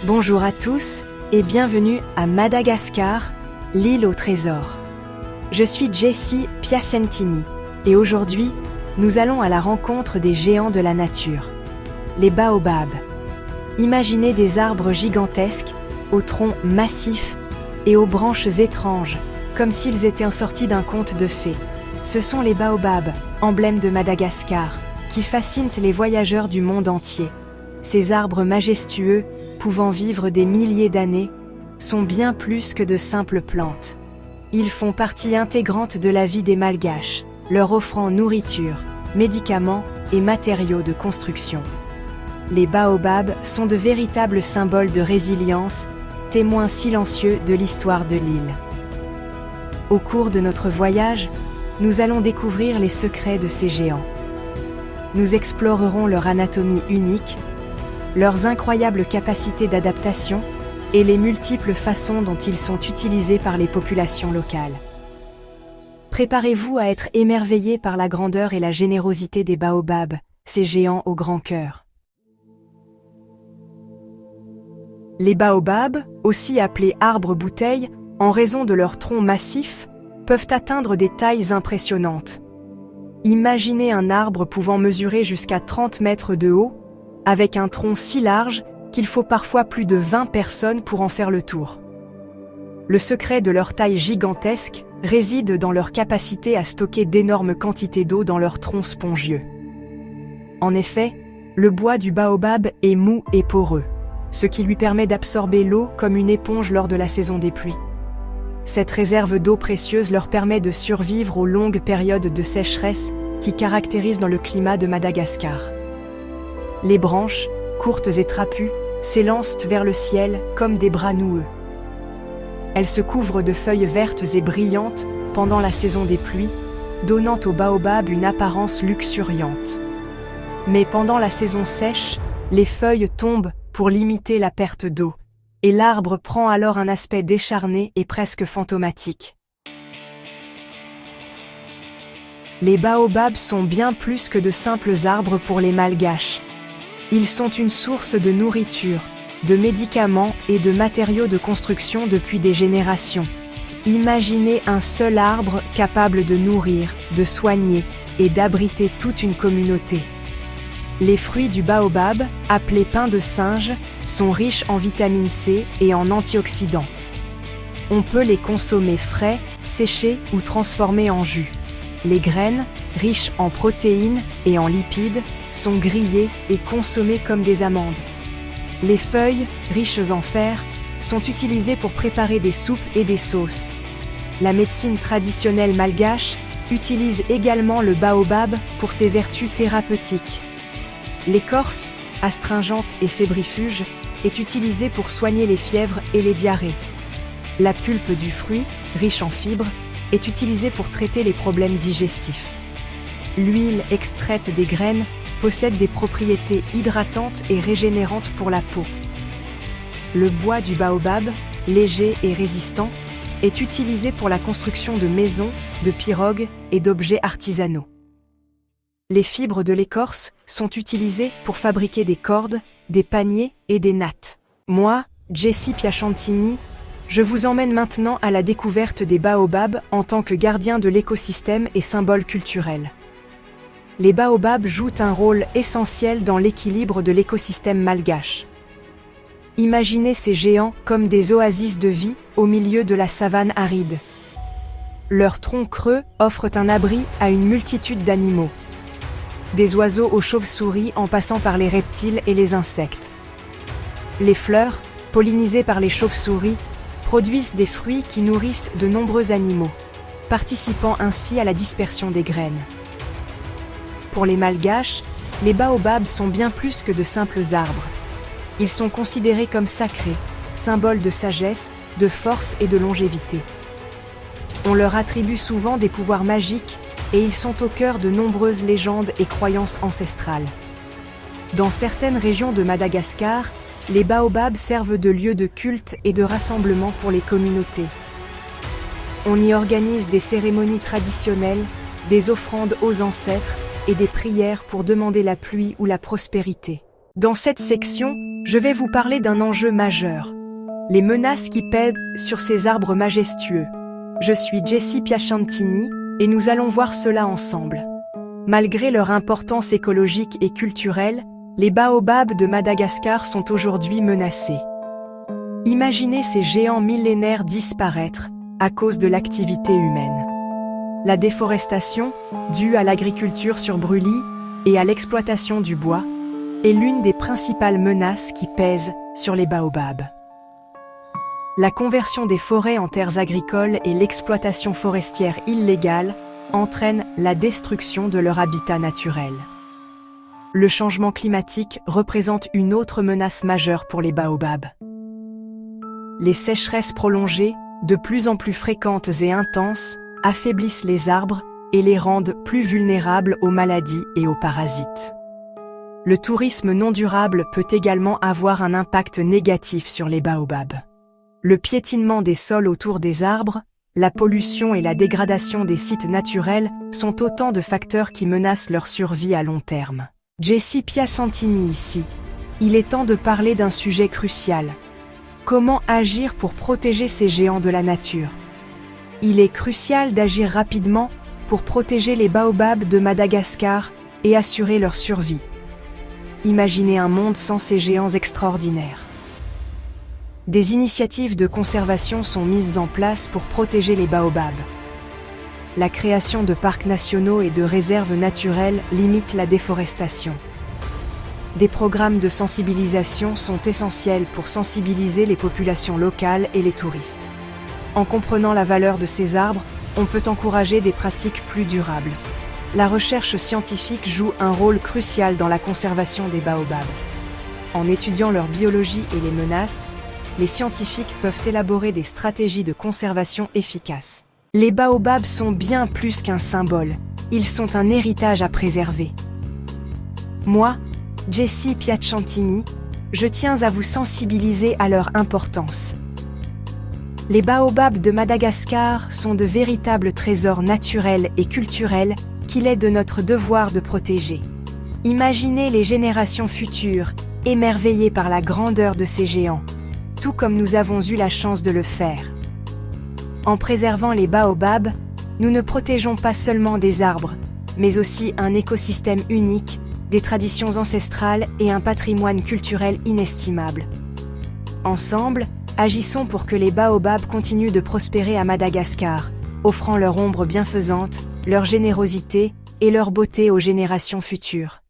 Bonjour à tous et bienvenue à Madagascar, l'île au trésor. Je suis Jessie Piacentini et aujourd'hui, nous allons à la rencontre des géants de la nature, les baobabs. Imaginez des arbres gigantesques, aux troncs massifs et aux branches étranges, comme s'ils étaient sortis d'un conte de fées. Ce sont les baobabs, emblèmes de Madagascar, qui fascinent les voyageurs du monde entier. Ces arbres majestueux, pouvant vivre des milliers d'années, sont bien plus que de simples plantes. Ils font partie intégrante de la vie des Malgaches, leur offrant nourriture, médicaments et matériaux de construction. Les baobabs sont de véritables symboles de résilience, témoins silencieux de l'histoire de l'île. Au cours de notre voyage, nous allons découvrir les secrets de ces géants. Nous explorerons leur anatomie unique, leurs incroyables capacités d'adaptation et les multiples façons dont ils sont utilisés par les populations locales. Préparez-vous à être émerveillés par la grandeur et la générosité des baobabs, ces géants au grand cœur. Les baobabs, aussi appelés arbres-bouteilles, en raison de leur tronc massif, peuvent atteindre des tailles impressionnantes. Imaginez un arbre pouvant mesurer jusqu'à 30 mètres de haut, avec un tronc si large qu'il faut parfois plus de 20 personnes pour en faire le tour. Le secret de leur taille gigantesque réside dans leur capacité à stocker d'énormes quantités d'eau dans leur tronc spongieux. En effet, le bois du baobab est mou et poreux, ce qui lui permet d'absorber l'eau comme une éponge lors de la saison des pluies. Cette réserve d'eau précieuse leur permet de survivre aux longues périodes de sécheresse qui caractérisent dans le climat de Madagascar. Les branches, courtes et trapues, s'élancent vers le ciel comme des bras noueux. Elles se couvrent de feuilles vertes et brillantes pendant la saison des pluies, donnant au baobab une apparence luxuriante. Mais pendant la saison sèche, les feuilles tombent pour limiter la perte d'eau, et l'arbre prend alors un aspect décharné et presque fantomatique. Les baobabs sont bien plus que de simples arbres pour les Malgaches. Ils sont une source de nourriture, de médicaments et de matériaux de construction depuis des générations. Imaginez un seul arbre capable de nourrir, de soigner et d'abriter toute une communauté. Les fruits du baobab, appelés pain de singe, sont riches en vitamine C et en antioxydants. On peut les consommer frais, séchés ou transformés en jus. Les graines, riches en protéines et en lipides, sont grillées et consommées comme des amandes. Les feuilles, riches en fer, sont utilisées pour préparer des soupes et des sauces. La médecine traditionnelle malgache utilise également le baobab pour ses vertus thérapeutiques. L'écorce, astringente et fébrifuge, est utilisée pour soigner les fièvres et les diarrhées. La pulpe du fruit, riche en fibres, est utilisée pour traiter les problèmes digestifs. L'huile extraite des graines possède des propriétés hydratantes et régénérantes pour la peau. Le bois du baobab, léger et résistant, est utilisé pour la construction de maisons, de pirogues et d'objets artisanaux. Les fibres de l'écorce sont utilisées pour fabriquer des cordes, des paniers et des nattes. Moi, Jessie Piacentini, je vous emmène maintenant à la découverte des baobabs en tant que gardien de l'écosystème et symbole culturel. Les baobabs jouent un rôle essentiel dans l'équilibre de l'écosystème malgache. Imaginez ces géants comme des oasis de vie au milieu de la savane aride. Leurs troncs creux offrent un abri à une multitude d'animaux. Des oiseaux aux chauves-souris en passant par les reptiles et les insectes. Les fleurs, pollinisées par les chauves-souris, produisent des fruits qui nourrissent de nombreux animaux, participant ainsi à la dispersion des graines. Pour les Malgaches, les baobabs sont bien plus que de simples arbres. Ils sont considérés comme sacrés, symboles de sagesse, de force et de longévité. On leur attribue souvent des pouvoirs magiques et ils sont au cœur de nombreuses légendes et croyances ancestrales. Dans certaines régions de Madagascar, les baobabs servent de lieu de culte et de rassemblement pour les communautés. On y organise des cérémonies traditionnelles, des offrandes aux ancêtres et des prières pour demander la pluie ou la prospérité. Dans cette section, Je vais vous parler d'un enjeu majeur. Les menaces qui pèsent sur ces arbres majestueux. Je suis Jessie Piacentini et nous allons voir cela ensemble. Malgré leur importance écologique et culturelle, les baobabs de Madagascar sont aujourd'hui menacés. Imaginez ces géants millénaires disparaître à cause de l'activité humaine. La déforestation, due à l'agriculture sur brûlis et à l'exploitation du bois, est l'une des principales menaces qui pèsent sur les baobabs. La conversion des forêts en terres agricoles et l'exploitation forestière illégale entraînent la destruction de leur habitat naturel. Le changement climatique représente une autre menace majeure pour les baobabs. Les sécheresses prolongées, de plus en plus fréquentes et intenses, affaiblissent les arbres et les rendent plus vulnérables aux maladies et aux parasites. Le tourisme non durable peut également avoir un impact négatif sur les baobabs. Le piétinement des sols autour des arbres, la pollution et la dégradation des sites naturels sont autant de facteurs qui menacent leur survie à long terme. Jessie Piacentini ici. Il est temps de parler d'un sujet crucial. Comment agir pour protéger ces géants de la nature? Il est crucial d'agir rapidement pour protéger les baobabs de Madagascar et assurer leur survie. Imaginez un monde sans ces géants extraordinaires. Des initiatives de conservation sont mises en place pour protéger les baobabs. La création de parcs nationaux et de réserves naturelles limite la déforestation. Des programmes de sensibilisation sont essentiels pour sensibiliser les populations locales et les touristes. En comprenant la valeur de ces arbres, on peut encourager des pratiques plus durables. La recherche scientifique joue un rôle crucial dans la conservation des baobabs. En étudiant leur biologie et les menaces, les scientifiques peuvent élaborer des stratégies de conservation efficaces. Les baobabs sont bien plus qu'un symbole, ils sont un héritage à préserver. Moi, Jessie Piacentini, je tiens à vous sensibiliser à leur importance. Les baobabs de Madagascar sont de véritables trésors naturels et culturels qu'il est de notre devoir de protéger. Imaginez les générations futures, émerveillées par la grandeur de ces géants, tout comme nous avons eu la chance de le faire. En préservant les baobabs, nous ne protégeons pas seulement des arbres, mais aussi un écosystème unique, des traditions ancestrales et un patrimoine culturel inestimable. Ensemble, agissons pour que les baobabs continuent de prospérer à Madagascar, offrant leur ombre bienfaisante, leur générosité et leur beauté aux générations futures.